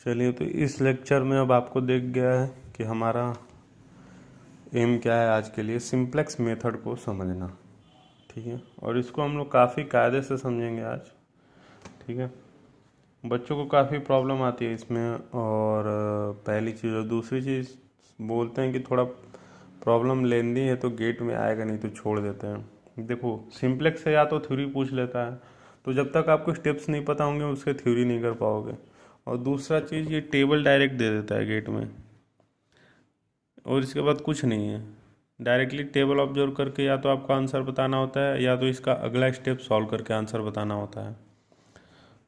चलिए, तो इस लेक्चर में अब आपको दिख गया है कि हमारा एम क्या है आज के लिए, सिंप्लेक्स मेथड को समझना। ठीक है, और इसको हम लोग काफ़ी कायदे से समझेंगे आज। ठीक है, बच्चों को काफ़ी प्रॉब्लम आती है इसमें। और पहली चीज़, और दूसरी चीज़ बोलते हैं कि थोड़ा प्रॉब्लम लेंदी है तो गेट में आएगा, नहीं तो छोड़ देते हैं। देखो, सिंप्लेक्स से या तो थ्योरी पूछ लेता है, तो जब तक आपको स्टेप्स नहीं पता होंगे उसके थ्योरी नहीं कर पाओगे। और दूसरा चीज़, ये टेबल डायरेक्ट दे देता है गेट में, और इसके बाद कुछ नहीं है। डायरेक्टली टेबल ऑब्जर्व करके या तो आपको आंसर बताना होता है, या तो इसका अगला स्टेप सॉल्व करके आंसर बताना होता है।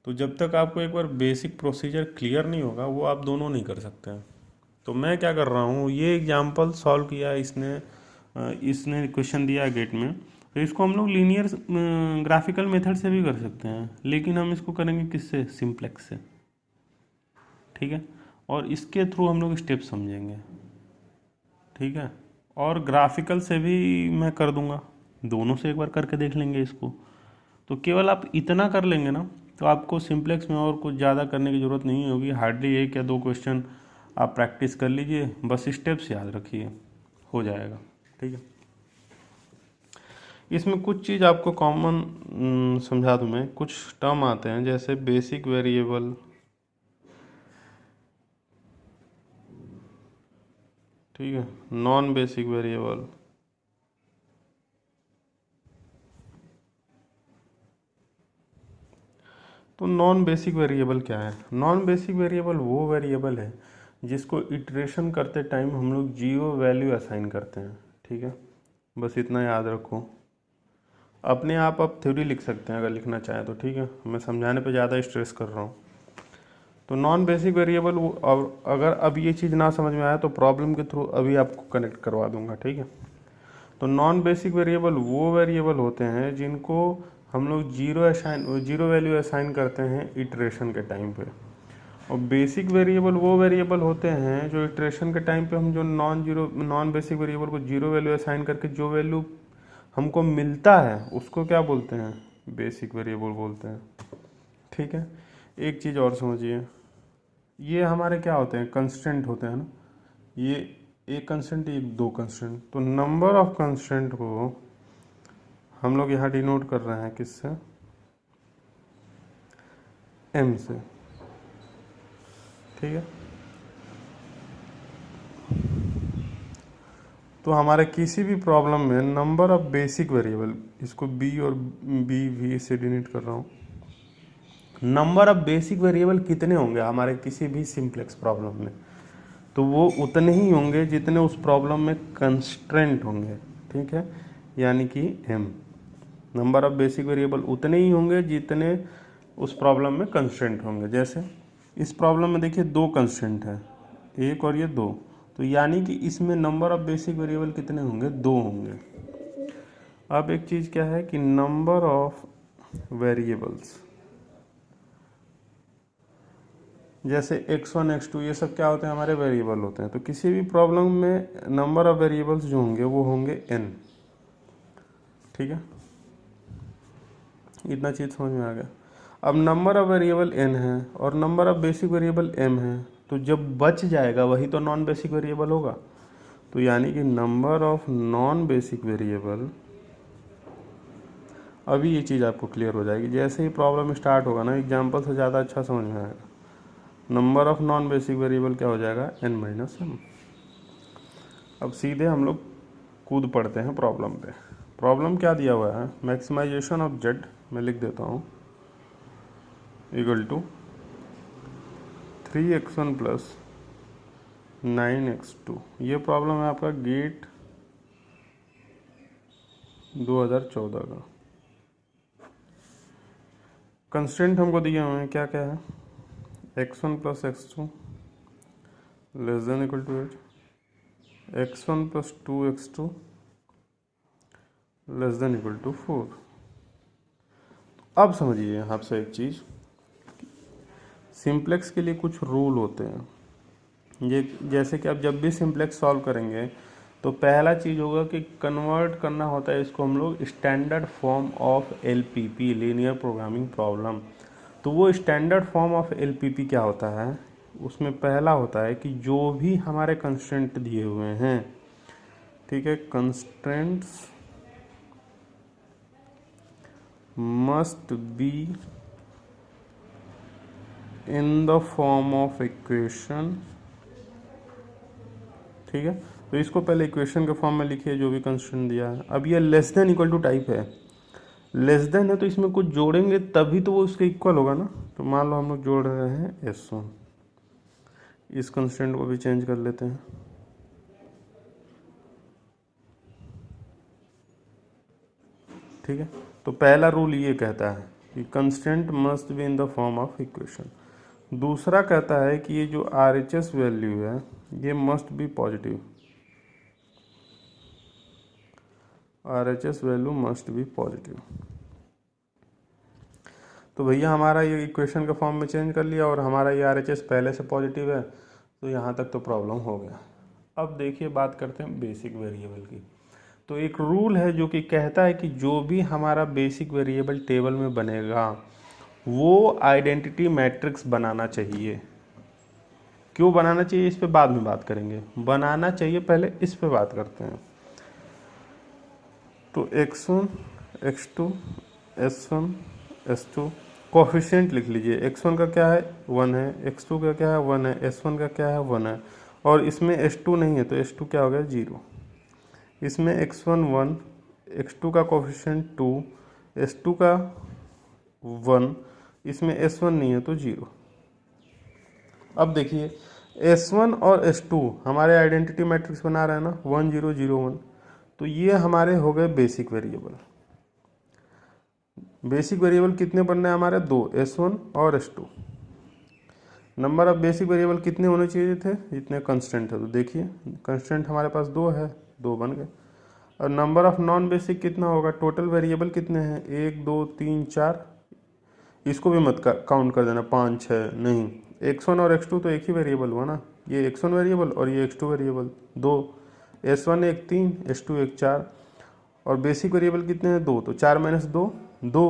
तो जब तक आपको एक बार बेसिक प्रोसीजर क्लियर नहीं होगा, वो आप दोनों नहीं कर सकते हैं। तो मैं क्या कर रहा हूँ, ये एग्जाम्पल सॉल्व किया इसने क्वेश्चन दिया है गेट में, तो इसको हम लोग लीनियर ग्राफिकल मेथड से भी कर सकते हैं, लेकिन हम इसको करेंगे किससे, सिंप्लेक्स से। ठीक है, और इसके थ्रू हम लोग स्टेप समझेंगे। ठीक है, और ग्राफिकल से भी मैं कर दूंगा, दोनों से एक बार करके देख लेंगे इसको। तो केवल आप इतना कर लेंगे ना, तो आपको सिंप्लेक्स में और कुछ ज़्यादा करने की ज़रूरत नहीं होगी। हार्डली 1 या 2 क्वेश्चन आप प्रैक्टिस कर लीजिए, बस स्टेप्स याद रखिए, हो जाएगा। ठीक है, इसमें कुछ चीज़ आपको कॉमन समझा दूँ मैं। कुछ टर्म आते हैं जैसे बेसिक वेरिएबल, ठीक है, नॉन बेसिक वेरिएबल, तो नॉन बेसिक वेरिएबल क्या है? नॉन बेसिक वेरिएबल वो वेरिएबल है जिसको इटरेशन करते टाइम हम लोग जीरो वैल्यू असाइन करते हैं। ठीक है, बस इतना याद रखो। अपने आप थ्योरी लिख सकते हैं अगर लिखना चाहें तो। ठीक है, मैं समझाने पे ज़्यादा स्ट्रेस कर रहा हूँ। तो नॉन बेसिक वेरिएबल वो, और अगर अब ये चीज़ ना समझ में आया तो प्रॉब्लम के थ्रू अभी आपको कनेक्ट करवा दूंगा। ठीक है, तो नॉन बेसिक वेरिएबल वो वेरिएबल होते हैं जिनको हम लोग जीरो वैल्यू असाइन करते हैं इटरेशन के टाइम पे। और बेसिक वेरिएबल वो वेरिएबल होते हैं जो इटरेशन के टाइम पे हम जो नॉन बेसिक वेरिएबल को जीरो वैल्यू असाइन करके जो वैल्यू हमको मिलता है उसको क्या बोलते हैं, बेसिक वेरिएबल बोलते हैं। ठीक है, एक चीज़ और समझिए, ये हमारे क्या होते हैं, कंस्टेंट होते हैं ना। ये एक कंस्टेंट, एक 2 कंस्टेंट, तो नंबर ऑफ कंस्टेंट को हम लोग यहाँ डिनोट कर रहे हैं किससे, m से। ठीक है, तो हमारे किसी भी प्रॉब्लम में नंबर ऑफ बेसिक वेरिएबल, इसको b और v से डिनोट कर रहा हूँ, नंबर ऑफ बेसिक वेरिएबल कितने होंगे हमारे किसी भी सिंप्लेक्स प्रॉब्लम में, तो वो उतने ही होंगे जितने उस प्रॉब्लम में कंस्ट्रेंट होंगे। ठीक है, यानी कि m, number of basic variable उतने ही होंगे जितने उस प्रॉब्लम में कंस्ट्रेंट होंगे। जैसे इस प्रॉब्लम में देखिए 2 कंस्ट्रेंट है, 1 और ये 2, तो यानी कि इसमें नंबर ऑफ बेसिक वेरिएबल कितने होंगे, 2 होंगे। अब एक चीज़ क्या है कि नंबर ऑफ वेरिएबल्स, जैसे x1 x2 ये सब क्या होते हैं, हमारे वेरिएबल होते हैं। तो किसी भी प्रॉब्लम में नंबर ऑफ वेरिएबल्स जो होंगे वो होंगे n। ठीक है, इतना चीज़ समझ में आ गया। अब नंबर ऑफ वेरिएबल n है और number of basic variable m है, तो जब बच जाएगा वही तो नॉन बेसिक वेरिएबल होगा। तो यानी कि number of non basic variable, अभी ये चीज़ आपको क्लियर हो जाएगी जैसे ही प्रॉब्लम स्टार्ट होगा ना, एग्जाम्पल से ज़्यादा अच्छा समझ में आएगा। Number of non basic variable क्या हो जाएगा, n-m। अब सीधे हम लोग कूद पड़ते हैं प्रॉब्लम पे। प्रॉब्लम क्या दिया हुआ है, मैक्सिमाइजेशन ऑफ z, मैं लिख देता हूँ, equal to 3x1 plus 9x2। ये प्रॉब्लम है आपका गेट 2014 का। कंस्टेंट हमको दिए हुए हैं, क्या क्या है, x1 plus x2 less than equal to 8, x1 plus 2x2 less than equal to 4। अब समझिए आपसे एक चीज़, सिंप्लेक्स के लिए कुछ रूल होते हैं। ये जैसे कि आप जब भी सिंप्लेक्स सॉल्व करेंगे तो पहला चीज़ होगा कि कन्वर्ट करना होता है इसको हम लोग standard form of LPP, linear programming problem. तो वो स्टैंडर्ड फॉर्म ऑफ LPP क्या होता है, उसमें पहला होता है कि जो भी हमारे कंस्ट्रेंट दिए हुए हैं, ठीक है, constraints must be in the form of equation, ठीक है। तो इसको पहले इक्वेशन के फॉर्म में लिखिए जो भी कंस्ट्रेंट दिया है। अब ये less than equal to type है, लेस देन है तो इसमें कुछ जोड़ेंगे तभी तो वो उसके इक्वल होगा ना। तो मान लो हम लोग जोड़ रहे हैं S1, इस कंस्ट्रेंट को भी चेंज कर लेते हैं, ठीक है। तो पहला रूल ये कहता है कि constraint must be in the form of equation. दूसरा कहता है कि ये जो RHS वैल्यू है ये must be positive, RHS value must be positive. तो भैया हमारा ये इक्वेशन के फॉर्म में चेंज कर लिया और हमारा ये RHS पहले से पॉजिटिव है, तो यहाँ तक तो प्रॉब्लम हो गया। अब देखिए बात करते हैं बेसिक वेरिएबल की। तो एक रूल है जो कि कहता है कि जो भी हमारा बेसिक वेरिएबल टेबल में बनेगा वो आइडेंटिटी मैट्रिक्स बनाना चाहिए। क्यों बनाना चाहिए इस पे बाद में बात करेंगे, बनाना चाहिए पहले इस पे बात करते हैं। तो x1 x2 s1 s2 coefficient लिख लीजिए। x1 का क्या है 1 है, x2 का क्या है 1 है, s1 का क्या है 1 है, और इसमें s2 नहीं है तो s2 क्या हो गया 0। इसमें x1 1, x2 का कोफिशिएंट 2, s2 का 1, इसमें s1 नहीं है तो 0। अब देखिए s1 और s2 हमारे आइडेंटिटी मैट्रिक्स बना रहे हैं ना 1 0 0 1, तो ये हमारे हो गए बेसिक वेरिएबल। बेसिक वेरिएबल कितने बनने हैं हमारे, 2, s1 और s2। Number of basic variable कितने होने चाहिए थे, जितने कंस्टेंट है। तो देखिए कंस्टेंट हमारे पास 2 है, 2 बन गए। और नंबर ऑफ नॉन बेसिक कितना होगा, टोटल वेरिएबल कितने हैं 1 2 3 4, इसको भी मत काउंट कर देना 5 6 नहीं, x1 और x2 तो एक ही वेरिएबल हुआ ना, ये x1 वेरिएबल और ये x2 वेरिएबल 2, s1 एक 3 s2 एक 4, और बेसिक वेरिएबल कितने हैं 2, तो 4 माइनस 2 2,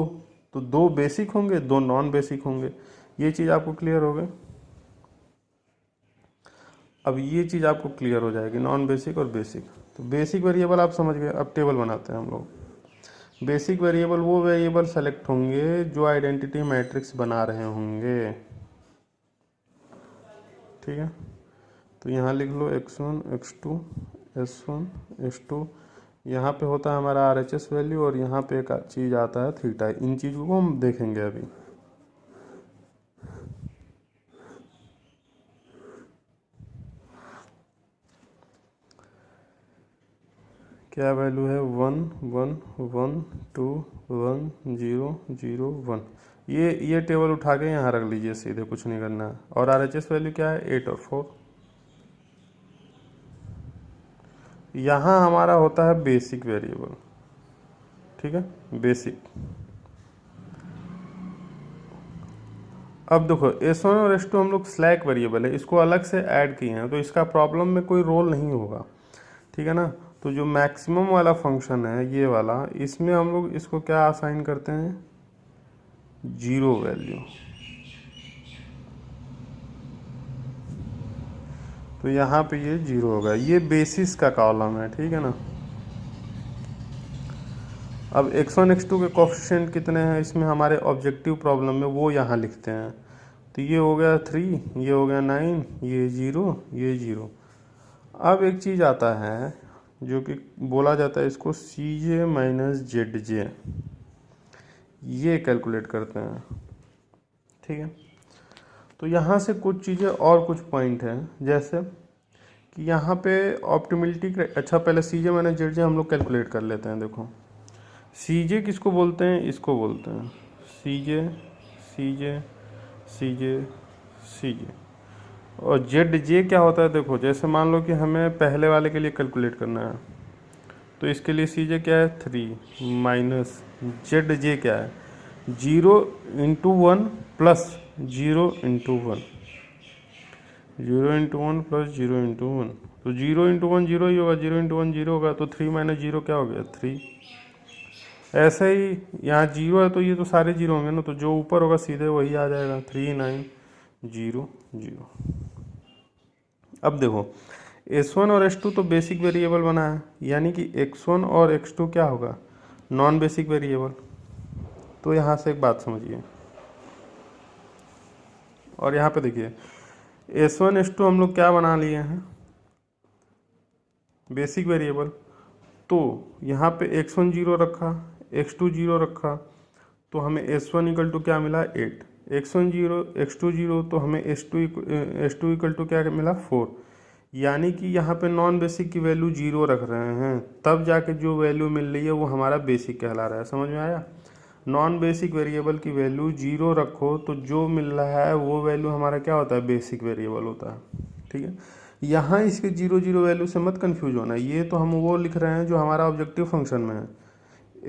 तो 2 बेसिक होंगे 2 नॉन बेसिक होंगे। ये चीज़ आपको क्लियर हो गई। अब ये चीज़ आपको क्लियर हो जाएगी, नॉन बेसिक और बेसिक। तो बेसिक वेरिएबल आप समझ गए। अब टेबल बनाते हैं हम लोग। बेसिक वेरिएबल वो वेरिएबल सेलेक्ट होंगे जो आइडेंटिटी मैट्रिक्स बना रहे होंगे, ठीक है। तो यहाँ लिख लो x1 x2 s1 s2, यहाँ पे होता है हमारा RHS वैल्यू और यहाँ पे एक चीज़ आता है थीटा। इन चीज़ों को हम देखेंगे अभी। क्या वैल्यू है 1 1 1 2 1 0 0 1। ये टेबल उठा के यहाँ रख लीजिए सीधे, कुछ नहीं करना है। और RHS वैल्यू क्या है 8 और 4। यहाँ हमारा होता है बेसिक वेरिएबल, ठीक है, बेसिक। अब देखो s1 और s2 हम लोग स्लैक वेरिएबल है, इसको अलग से ऐड किए हैं, तो इसका प्रॉब्लम में कोई रोल नहीं होगा, ठीक है ना। तो जो मैक्सिमम वाला फंक्शन है ये वाला, इसमें हम लोग इसको क्या असाइन करते हैं, 0 वैल्यू। तो यहाँ पे ये 0 होगा, ये बेसिस का कॉलम है, ठीक है ना। अब x1 x2 के कोफिशिएंट कितने हैं इसमें हमारे ऑब्जेक्टिव प्रॉब्लम में, वो यहाँ लिखते हैं। तो ये हो गया 3, ये हो गया 9, ये 0, ये 0। अब एक चीज़ आता है जो कि बोला जाता है इसको CJ माइनस ZJ, ये कैलकुलेट करते हैं, ठीक है। तो यहाँ से कुछ चीज़ें और कुछ पॉइंट हैं, जैसे कि यहाँ पे ऑप्टिमिलिटी। अच्छा पहले CJ माइनस ZJ हम लोग कैलकुलेट कर लेते हैं। देखो CJ किसको बोलते हैं, इसको बोलते हैं CJ CJ CJ CJ। और ZJ क्या होता है, देखो जैसे मान लो कि हमें पहले वाले के लिए कैलकुलेट करना है, तो इसके लिए CJ क्या है 3 माइनस ZJ क्या है 0 into 1 plus 0 into 1, 0 into 1 plus 0 into 1। तो 0 इंटू 1 0 ही होगा, 0 इंटू 1 0 होगा, तो 3 माइनस 0 क्या हो गया 3। ऐसे ही यहाँ 0 है तो ये तो सारे 0 होंगे ना, तो जो ऊपर होगा सीधे वही आ जाएगा 3 9। 0 0। अब देखो S1 और S2 तो बेसिक वेरिएबल बना है, यानी कि X1 और X2 क्या होगा, नॉन बेसिक वेरिएबल। तो यहाँ से एक बात समझिए, और यहाँ पे देखिए S1 S2 हम लोग क्या बना लिए हैं, बेसिक वेरिएबल। तो यहाँ पे X1 0 रखा, X2 0 रखा, तो हमें S1 इक्वल टू क्या मिला 8, X1 0 X2 0, तो हमें S2 इक्वल टू क्या मिला 4। यानी कि यहाँ पे नॉन बेसिक की वैल्यू 0 रख रहे हैं, तब जाके जो वैल्यू मिल रही है वो हमारा बेसिक कहला रहा है। समझ में आया? नॉन बेसिक वेरिएबल की वैल्यू 0 रखो तो जो मिल रहा है वो वैल्यू हमारा क्या होता है, बेसिक वेरिएबल होता है। ठीक है, यहाँ इसके 0 0 वैल्यू से मत कंफ्यूज होना, ये तो हम वो लिख रहे हैं जो हमारा ऑब्जेक्टिव फंक्शन में है।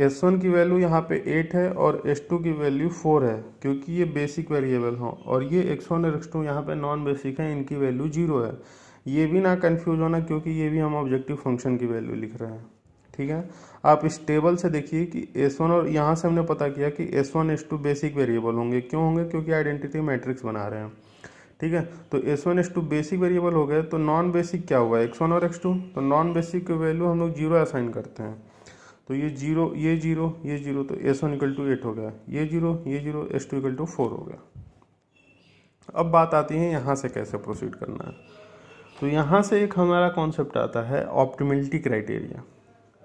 S1 की वैल्यू यहाँ पे 8 है और S2 की वैल्यू 4 है, क्योंकि ये बेसिक वेरिएबल हो, और ये X1 और X2 यहाँ पे नॉन बेसिक है, इनकी वैल्यू 0 है। ये भी ना कंफ्यूज होना, क्योंकि ये भी हम ऑब्जेक्टिव फंक्शन की वैल्यू लिख रहे हैं। ठीक है, आप इस टेबल से देखिए कि S1, और यहाँ से हमने पता किया कि S1 S2 बेसिक वेरिएबल होंगे। क्यों होंगे? क्योंकि आइडेंटिटी मैट्रिक्स बना रहे हैं। ठीक है, तो S1 S2 बेसिक वेरिएबल हो गए, तो नॉन बेसिक क्या हुआ, X1 और X2। तो नॉन बेसिक की वैल्यू हम लोग 0 असाइन करते हैं, तो ये 0 ये 0 ये 0, तो S1 इक्वल टू 8 हो गया, ये 0 ये 0, S2 इक्वल टू 4 हो गया। अब बात आती है यहाँ से कैसे प्रोसीड करना है। तो यहाँ से एक हमारा कॉन्सेप्ट आता है ऑप्टिमलिटी क्राइटेरिया।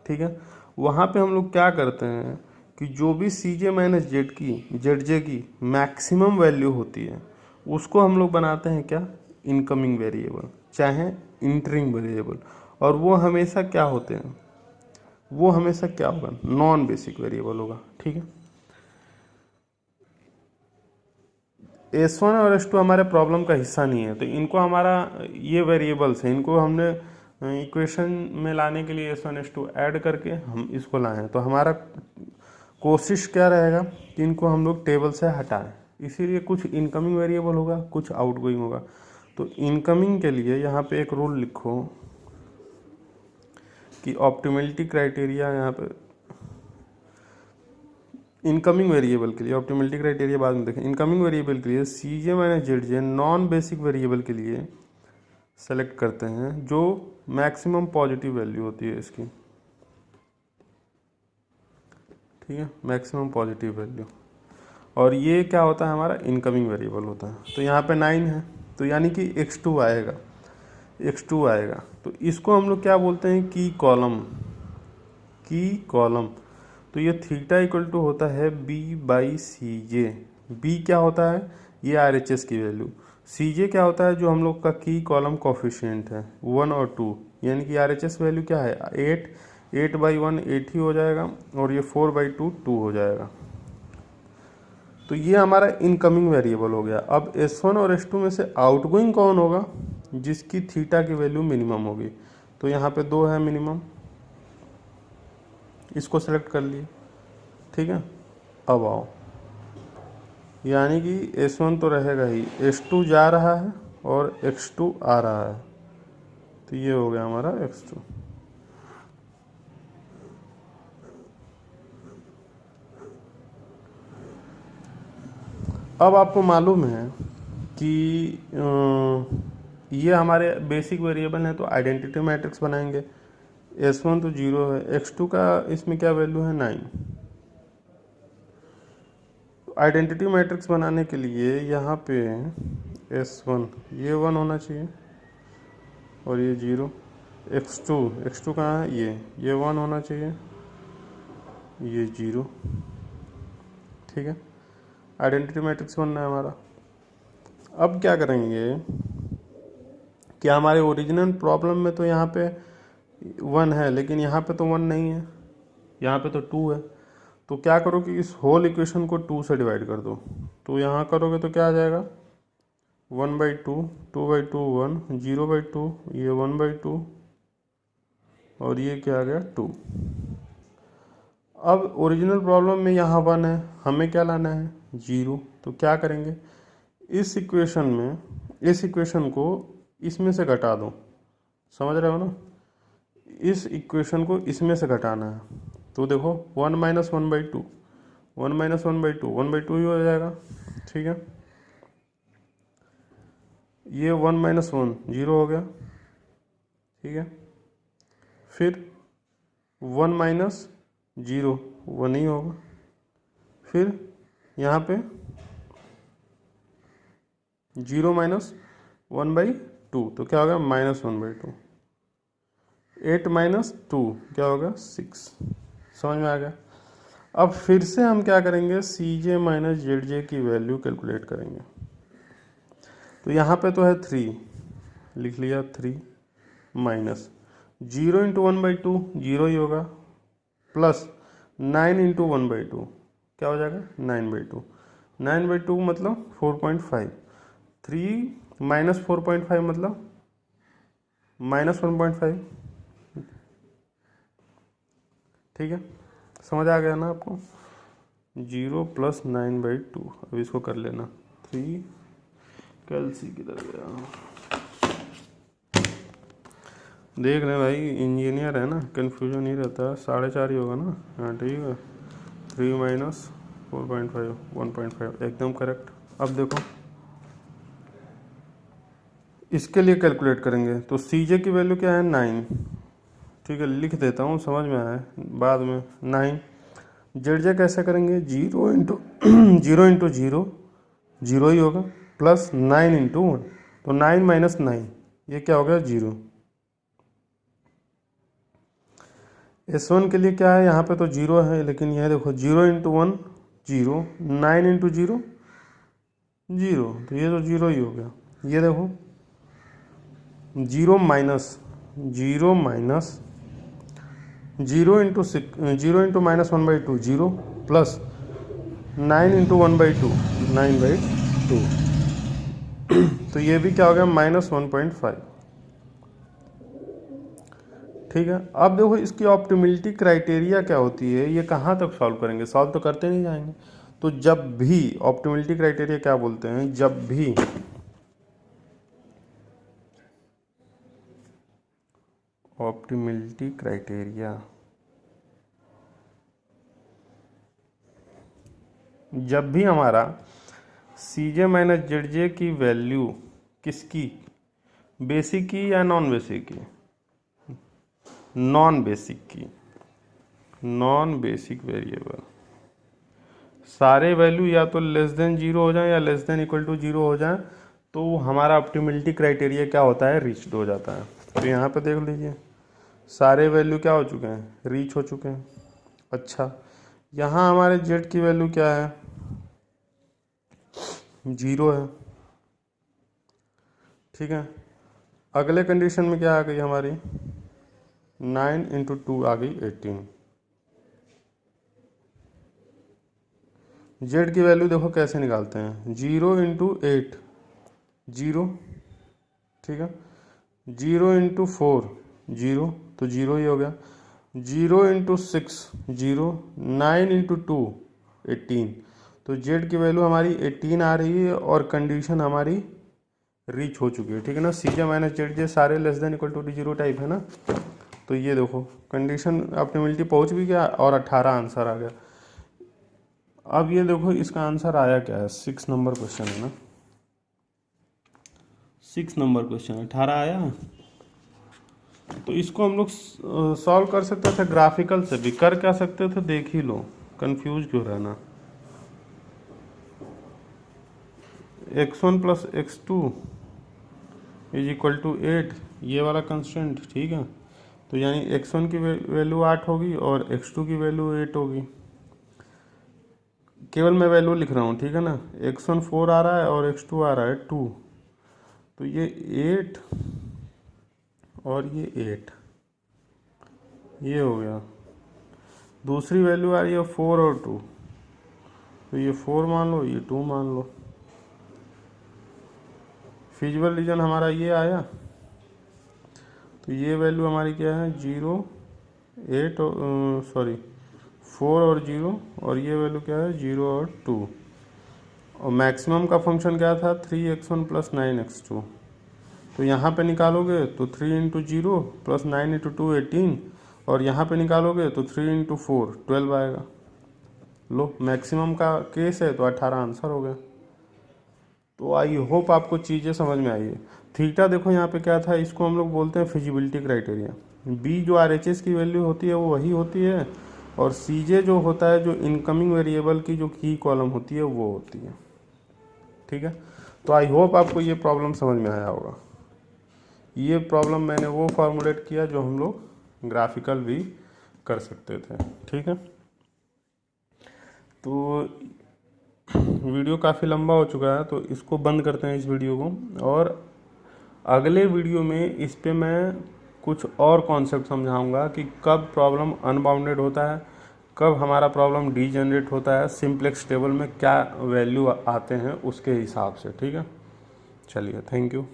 ठीक है, वहाँ पे हम लोग क्या करते हैं कि जो भी Cj माइनस जेड की Zj की मैक्सिमम वैल्यू होती है उसको हम लोग बनाते हैं क्या, इनकमिंग वेरिएबल, चाहे इंटरिंग वेरिएबल। और वो हमेशा क्या होते हैं, वो हमेशा क्या होगा, नॉन बेसिक वेरिएबल होगा। ठीक है, S1 और S2 हमारे प्रॉब्लम का हिस्सा नहीं है, तो इनको हमारा ये वेरिएबल्स हैं, इनको हमने इक्वेशन में लाने के लिए S1 S2 ऐड करके हम इसको लाए हैं। तो हमारा कोशिश क्या रहेगा कि इनको हम लोग टेबल से हटाएं, इसीलिए कुछ इनकमिंग वेरिएबल होगा, कुछ आउटगोइंग होगा। तो इनकमिंग के लिए यहाँ पे एक रूल लिखो कि ऑप्टिमलिटी क्राइटेरिया, यहाँ पे इनकमिंग वेरिएबल के लिए ऑप्टिमलिटी क्राइटेरिया बाद में देखें। इनकमिंग वेरिएबल के लिए Cj minus Zj non basic variable के लिए सेलेक्ट करते हैं जो मैक्सिमम पॉजिटिव वैल्यू होती है इसकी। ठीक है, मैक्सिमम पॉजिटिव वैल्यू, और ये क्या होता है, हमारा इनकमिंग वेरिएबल होता है। तो यहाँ पे 9 है, तो यानी कि X2 आएगा, X2 आएगा। तो इसको हम लोग क्या बोलते हैं, की कॉलम, की कॉलम। तो ये थीटा इक्वल टू होता है B/Cj। B क्या होता है, ये RHS की वैल्यू। Cj क्या होता है, जो हम लोग का की कॉलम कोफिशिएंट है 1 और 2, यानी कि RHS वैल्यू क्या है 8, 8/1 8 ही हो जाएगा, और ये 4/2 2 हो जाएगा। तो ये हमारा इनकमिंग वेरिएबल हो गया। अब S1 और S2 में से आउटगोइंग कौन होगा, जिसकी थीटा की वैल्यू मिनिमम होगी। तो यहाँ पे 2 है मिनिमम, इसको सेलेक्ट कर लिए। ठीक है, अब आओ, यानी कि S1 तो रहेगा ही, S2 जा रहा है और X2 आ रहा है, तो ये हो गया हमारा X2। अब आपको मालूम है कि ये हमारे बेसिक वेरिएबल हैं, तो आइडेंटिटी मैट्रिक्स बनाएंगे। S1 तो 0 है, X2 का इसमें क्या वैल्यू है 9। आइडेंटिटी मैट्रिक्स बनाने के लिए यहाँ पे S1 ये 1 होना चाहिए और ये 0। X2 कहाँ है, ये 1 होना चाहिए, ये 0। ठीक है, आइडेंटिटी मैट्रिक्स बनना है हमारा। अब क्या करेंगे कि हमारे ओरिजिनल प्रॉब्लम में तो यहाँ पे 1 है, लेकिन यहाँ पे तो 1 नहीं है, यहाँ पे तो 2 है। तो क्या करो कि इस होल इक्वेशन को 2 से डिवाइड कर दो। तो यहाँ करोगे तो क्या आ जाएगा 1/2, 2/2 1, 0/2, ये 1/2, और ये क्या आ गया 2। अब ओरिजिनल प्रॉब्लम में यहाँ 1 है, हमें क्या लाना है 0। तो क्या करेंगे, इस इक्वेशन को इसमें से घटा दो। समझ रहे हो ना, इस इक्वेशन को इसमें से घटाना है। तो देखो 1 - 1/2, 1 - 1/2 1/2 ही हो जाएगा। ठीक है, ये 1 माइनस 1 जीरो हो गया, ठीक है। फिर 1 माइनस जीरो 1 ही होगा। फिर यहाँ पे 0 माइनस 1/2 तो क्या होगा -1/2। 8 माइनस 2 क्या होगा 6। समझ में आ गया। अब फिर से हम क्या करेंगे, CJ माइनस ZJ की वैल्यू कैलकुलेट करेंगे। तो यहाँ पे तो है 3, लिख लिया 3 माइनस 0 इंटू 1/2 जीरो ही होगा, प्लस 9 इंटू 1/2 क्या हो जाएगा 9/2। 9/2 मतलब 4.5। 3 माइनस 4.5 मतलब -1.5। ठीक है, समझ आ गया ना आपको। 0 प्लस 9/2। अब इसको कर लेना 3 कैलसी किधर गया, देख रहे भाई इंजीनियर है ना, कंफ्यूजन नहीं रहता। 4.5 ही होगा ना। हाँ ठीक है, 3 माइनस 4.5 1.5 एकदम करेक्ट। अब देखो इसके लिए कैलकुलेट करेंगे तो CJ की वैल्यू क्या है 9, ठीक है लिख देता हूँ, समझ में आया बाद में। 9 ZJ कैसे करेंगे, 0 इंटू 0 जीरो ही होगा, प्लस 9 इंटू 1 तो 9 माइनस 9 ये क्या हो गया 0। S1 के लिए क्या है, यहाँ पे तो 0 है, लेकिन यह देखो 0 इंटू 1 0, 9 इंटू 0 0 तो ये तो 0 ही हो गया। ये देखो 0 minus 0 into minus 1/2 0, plus 9 into 1/2 9/2 तो ये भी क्या हो गया -1.5। ठीक है, अब देखो इसकी ऑप्टिमिलिटी क्राइटेरिया क्या होती है, ये कहाँ तक सॉल्व करेंगे, सॉल्व तो करते नहीं जाएंगे। तो जब भी ऑप्टिमिलिटी क्राइटेरिया क्या बोलते हैं, जब भी हमारा CJ माइनस ZJ की वैल्यू किसकी, बेसिक की या नॉन बेसिक की, नॉन बेसिक वेरिएबल, सारे वैल्यू या तो लेस देन 0 हो जाए या लेस देन इक्वल टू 0 हो जाए, तो हमारा ऑप्टिमिलिटी क्राइटेरिया क्या होता है, रीच्ड हो जाता है। तो यहाँ पे देख लीजिए सारे वैल्यू क्या हो चुके हैं, रीच हो चुके हैं। अच्छा, यहाँ हमारे Z की वैल्यू क्या है, 0 है। ठीक है, अगले कंडीशन में क्या आ गई हमारी, 9 इंटू 2 आ गई 18। Z की वैल्यू देखो कैसे निकालते हैं, 0 इंटू 8 0, ठीक है, 0 इंटू 4 0 तो 0 ही हो गया, 0 इंटू 6 0, 9 इंटू 2 18 तो Z की वैल्यू हमारी 18 आ रही है और कंडीशन हमारी रीच हो चुकी है। ठीक है ना, CJ माइनस ZJ सारे less than equal to 0 type है ना। तो ये देखो कंडीशन ऑप्टिमिलिटी पहुंच भी गया और 18 आंसर आ गया। अब ये देखो इसका आंसर आया क्या है, 6 नंबर क्वेश्चन है ना, 6 नंबर क्वेश्चन 18 आया। तो इसको हम लोग सॉल्व कर सकते थे ग्राफिकल से भी, कर क्या सकते थे देख ही लो, कंफ्यूज क्यों रहना। x1 plus x2 is equal to 8, ये वाला कंस्टेंट, ठीक है। तो यानी x1 की वैल्यू 8 होगी और x2 की वैल्यू 8 होगी। केवल मैं वैल्यू लिख रहा हूँ, ठीक है ना। x1 4 आ रहा है और x2 आ रहा है 2, तो ये 8 और ये 8 ये हो गया। दूसरी वैल्यू आ रही है 4 और 2, तो ये 4 मान लो, ये 2 मान लो। फिजिबल रीजन हमारा ये आया, तो ये वैल्यू हमारी क्या है 0 8 सॉरी 4 और 0, और ये वैल्यू क्या है 0 और 2। और मैक्सिमम का फंक्शन क्या था 3x1 प्लस 9x2, तो यहाँ पे निकालोगे तो 3 इंटू 0 प्लस 9 इंटू 2 18, और यहाँ पे निकालोगे तो 3 इंटू 4 12 आएगा। लो मैक्सिमम का केस है तो 18 आंसर हो गया। तो आई होप आपको चीज़ें समझ में आई है। थीटा देखो यहाँ पे क्या था, इसको हम लोग बोलते हैं फिजिबिलिटी क्राइटेरिया। बी जो आरएचएस की वैल्यू होती है वो वही होती है, और सीजे जो होता है, जो इनकमिंग वेरिएबल की जो की कॉलम होती है वो होती है। ठीक है, तो आई होप आपको ये प्रॉब्लम समझ में आया होगा। ये प्रॉब्लम मैंने वो फॉर्मुलेट किया जो हम लोग ग्राफिकल भी कर सकते थे। ठीक है, तो वीडियो काफ़ी लंबा हो चुका है, तो इसको बंद करते हैं इस वीडियो को, और अगले वीडियो में इस पे मैं कुछ और कॉन्सेप्ट समझाऊंगा कि कब प्रॉब्लम अनबाउंडेड होता है, कब हमारा प्रॉब्लम डीजेनरेट होता है, सिंपलेक्स टेबल में क्या वैल्यू आते हैं उसके हिसाब से। ठीक है, चलिए, थैंक यू।